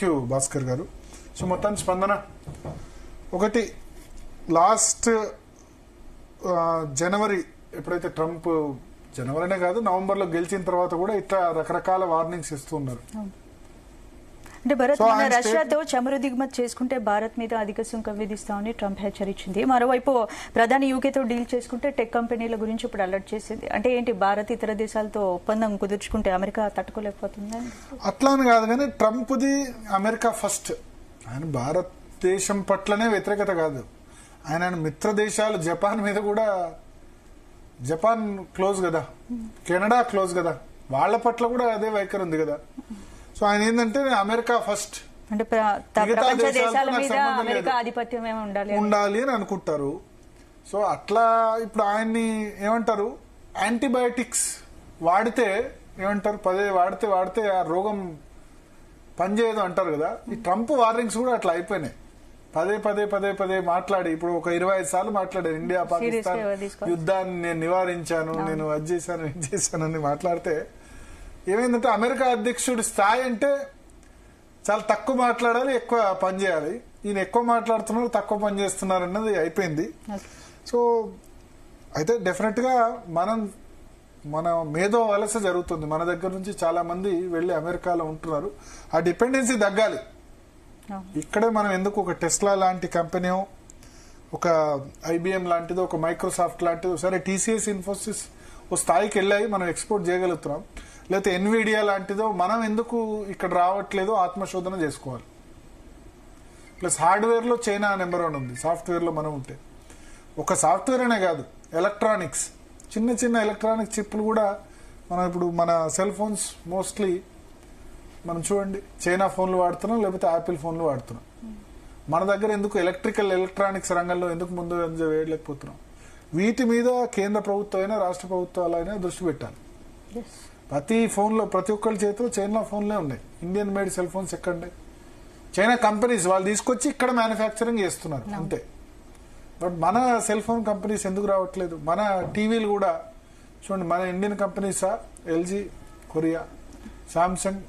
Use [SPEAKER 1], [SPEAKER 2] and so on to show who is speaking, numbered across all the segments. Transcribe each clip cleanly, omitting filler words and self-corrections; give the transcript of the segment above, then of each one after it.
[SPEAKER 1] You Bhaskar గారు. So మొత్తం స్పందన ఒకటి, లాస్ట్ జనవరి ఎప్పుడైతే ట్రంప్, జనవరినే కాదు నవంబర్లో గెలిచిన తర్వాత కూడా ఇట్లా రకరకాల వార్నింగ్స్ ఇస్తూ ఉన్నారు.
[SPEAKER 2] అంటే భారత్ రష్యాతో చమురు దిగుమతి చేసుకుంటే భారత్ మీద అధిక సుంకం విధిస్తామని ట్రంప్ హెచ్చరించింది. మరోవైపు ప్రధాని యూకేతో డీల్ చేసుకుంటే టెక్ కంపెనీల గురించి ఇప్పుడు అలర్ట్ చేసింది. అంటే ఏంటి, భారత్ ఇతర దేశాలతో ఒప్పందం కుదుర్చుకుంటే అమెరికా తట్టుకోలేకపోతుందా?
[SPEAKER 1] అట్లా అని కాదు, కానీ ట్రంప్ది అమెరికా ఫస్ట్. ఆయన భారతదేశం పట్లనే వ్యతిరేకత కాదు, ఆయన మిత్ర దేశాలు జపాన్ మీద కూడా, జపాన్ క్లోజ్ కదా, కెనడా క్లోజ్ కదా, వాళ్ళ పట్ల కూడా అదే వైఖరి ఉంది కదా. సో ఆయన ఏంటంటే అమెరికా ఫస్ట్,
[SPEAKER 2] అంటే ప్రపంచ దేశాల మీద అమెరికా ఆధిపత్యం ఉండాలి
[SPEAKER 1] అని అనుకుంటారు. సో అట్లా ఇప్పుడు ఆయన్ని ఏమంటారు, యాంటీబయాటిక్స్ వాడితే ఏమంటారు, పదే వాడితే ఆ రోగం పనిచేయదు అంటారు కదా. ఈ ట్రంప్ వార్నింగ్స్ కూడా అట్లా అయిపోయినాయి. పదే మాట్లాడి ఇప్పుడు ఒక 25 సార్లు మాట్లాడారు, ఇండియా పాకిస్తాన్ యుద్ధాన్ని నేను నివారించాను, నేను అది చేశాను ఇది చేశాను అని మాట్లాడితే ఏమైందంటే అమెరికా అధ్యక్షుడి స్థాయి అంటే చాలా తక్కువ మాట్లాడాలి, ఎక్కువ పని చేయాలి. ఈయన ఎక్కువ మాట్లాడుతున్నారు, తక్కువ పని చేస్తున్నారు అన్నది అయిపోయింది. సో అయితే డెఫినెట్ గా మన మేధో వలస జరుగుతుంది. మన దగ్గర నుంచి చాలా మంది వెళ్లి అమెరికాలో ఉంటున్నారు. ఆ డిపెండెన్సీ తగ్గాలి. ఇక్కడే మనం ఎందుకు ఒక టెస్లా లాంటి కంపెనీ, ఒక ఐబిఎం లాంటిదో, ఒక మైక్రోసాఫ్ట్ లాంటిదో, సరే టీసీఎస్ ఇన్ఫోసిస్ ఓ స్థాయికి వెళ్ళాయి, మనం ఎక్స్పోర్ట్ చేయగలుగుతున్నాం. లేకపోతే ఎన్విడియా లాంటిదో మనం ఎందుకు ఇక్కడ రావట్లేదో ఆత్మశోధన చేసుకోవాలి. ప్లస్ హార్డ్వేర్ లో చైనా నెంబర్ 1 ఉంది, సాఫ్ట్వేర్ లో మనం ఉంటే. ఒక సాఫ్ట్వేర్ అనే కాదు, ఎలక్ట్రానిక్స్, చిన్న ఎలక్ట్రానిక్ చిప్లు కూడా మనం ఇప్పుడు మన సెల్ ఫోన్స్ మోస్ట్లీ మనం చూడండి చైనా ఫోన్లు వాడుతున్నాం, లేకపోతే యాపిల్ ఫోన్లు వాడుతున్నాం. మన దగ్గర ఎందుకు ఎలక్ట్రానిక్స్ రంగంలో ఎందుకు ముందు వేయలేకపోతున్నాం? వీటి మీద కేంద్ర ప్రభుత్వం అయినా రాష్ట్ర ప్రభుత్వాలైనా దృష్టి పెట్టాలి. ప్రతి ఫోన్లో, ప్రతి ఒక్కరి చేతిలో చైనా ఫోన్లే ఉన్నాయి. ఇండియన్ మేడ్ సెల్ ఫోన్స్ ఎక్కడున్నాయి? చైనా కంపెనీస్ వాళ్ళు తీసుకొచ్చి ఇక్కడ మ్యానుఫ్యాక్చరింగ్ చేస్తున్నారు అంతే. బట్ మన సెల్ ఫోన్ కంపెనీస్ ఎందుకు రావట్లేదు? మన టీవీలు కూడా చూడండి, మన ఇండియన్ కంపెనీసా? ఎల్జీ, కొరియా, శాంసంగ్,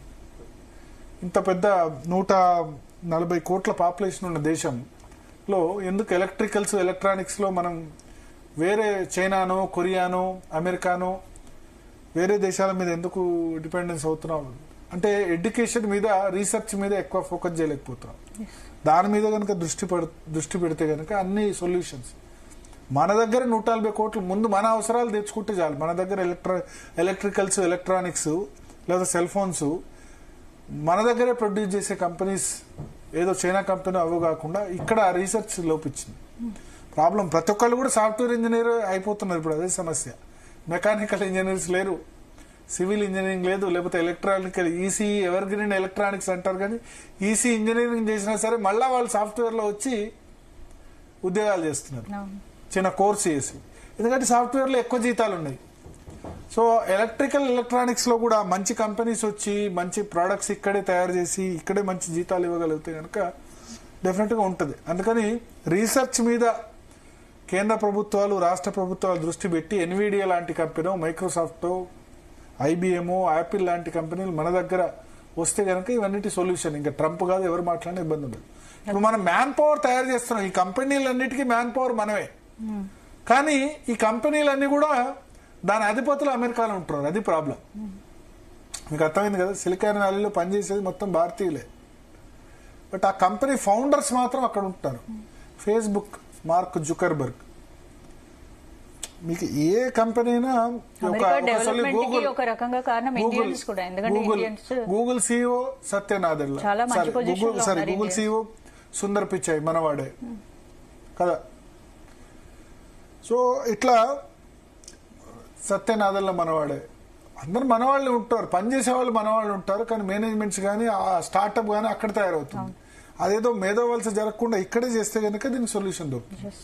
[SPEAKER 1] ఇంత పెద్ద 140 కోట్ల పాపులేషన్ ఉన్న దేశంలో ఎందుకు ఎలక్ట్రానిక్స్ లో మనం వేరే చైనానో, కొరియానో, అమెరికానో, వేరే దేశాల మీద ఎందుకు డిపెండెన్స్ అవుతున్నాం? అంటే ఎడ్యుకేషన్ మీద, రీసెర్చ్ మీద ఎక్కువ ఫోకస్ చేయలేకపోతున్నాం. దాని మీద కనుక దృష్టి పెడితే కనుక అన్ని సొల్యూషన్స్ మన దగ్గర 140 కోట్లు ముందు మన అవసరాలు తెచ్చుకుంటే చాలు. మన దగ్గర ఎలక్ట్రానిక్స్ లేదా సెల్ ఫోన్స్ మన దగ్గరే ప్రొడ్యూస్ చేసే కంపెనీస్, ఏదో చైనా కంపెనీ అవి కాకుండా ఇక్కడ రీసెర్చ్ లోపించింది. ప్రాబ్లం ప్రతి ఒక్కళ్ళు కూడా సాఫ్ట్వేర్ ఇంజనీర్ అయిపోతున్నారు. ఇప్పుడు అదే సమస్య. మెకానికల్ ఇంజనీర్స్ లేరు, సివిల్ ఇంజనీరింగ్ లేదు, లేకపోతే electronical ECE ever green electronics అంటారు. కానీ ఈసీ ఇంజనీరింగ్ చేసినా సరే మళ్ళా వాళ్ళు సాఫ్ట్వేర్ లో వచ్చి ఉద్యోగాలు చేస్తున్నారు, చిన్న కోర్సు చేసి. ఎందుకంటే సాఫ్ట్వేర్ లో ఎక్కువ జీతాలు ఉన్నాయి. సో ఎలక్ట్రానిక్స్ లో కూడా మంచి కంపెనీస్ వచ్చి మంచి ప్రొడక్ట్స్ ఇక్కడే తయారు చేసి ఇక్కడే మంచి జీతాలు ఇవ్వగలిగితే కనుక డెఫినెట్ గా ఉంటుంది. అందుకని రీసెర్చ్ మీద కేంద్ర ప్రభుత్వాలు, రాష్ట్ర ప్రభుత్వాలు దృష్టి పెట్టి ఎన్విడియా లాంటి కంపెనీ, మైక్రోసాఫ్ట్, ఐబిఎం, యాపిల్ లాంటి కంపెనీలు మన దగ్గర వస్తే కనుక ఇవన్నిటి సొల్యూషన్. ఇంకా ట్రంప్ కాదు, ఎవరు మాట్లాడిన ఇబ్బంది ఉండదు. ఇప్పుడు మనం మ్యాన్ పవర్ తయారు చేస్తున్నాం, ఈ కంపెనీలన్నిటికీ మ్యాన్ పవర్ మనమే. కానీ ఈ కంపెనీలన్నీ కూడా దాని అధిపతులు అమెరికాలో ఉంటున్నారు. అది ప్రాబ్లం. మీకు అర్థమైంది కదా, సిలికాన్ వ్యాలీలో పనిచేసేది మొత్తం భారతీయులే, బట్ ఆ కంపెనీ ఫౌండర్స్ మాత్రం అక్కడ ఉంటారు. Facebook, mark Zuckerberg. మీకు ఏ కంపెనీ అయినా, గూగుల్ సిఇఓ సత్య నాదెల్లా, గూగుల్ సిఇఓ సుందర్ పిచాయ్ మనవాడే కదా. సో ఇట్లా సత్య నాదెల్లా మనవాడే, అందరు మనవాళ్ళే ఉంటారు, పనిచేసే వాళ్ళు మనవాళ్ళు ఉంటారు. కానీ మేనేజ్మెంట్స్ కానీ ఆ స్టార్ట్అప్ కానీ అక్కడ తయారవుతుంది. అదేదో మేధో వలస జరగకుండా ఇక్కడే చేస్తే కనుక దీనికి సొల్యూషన్ దొరుకుతుంది.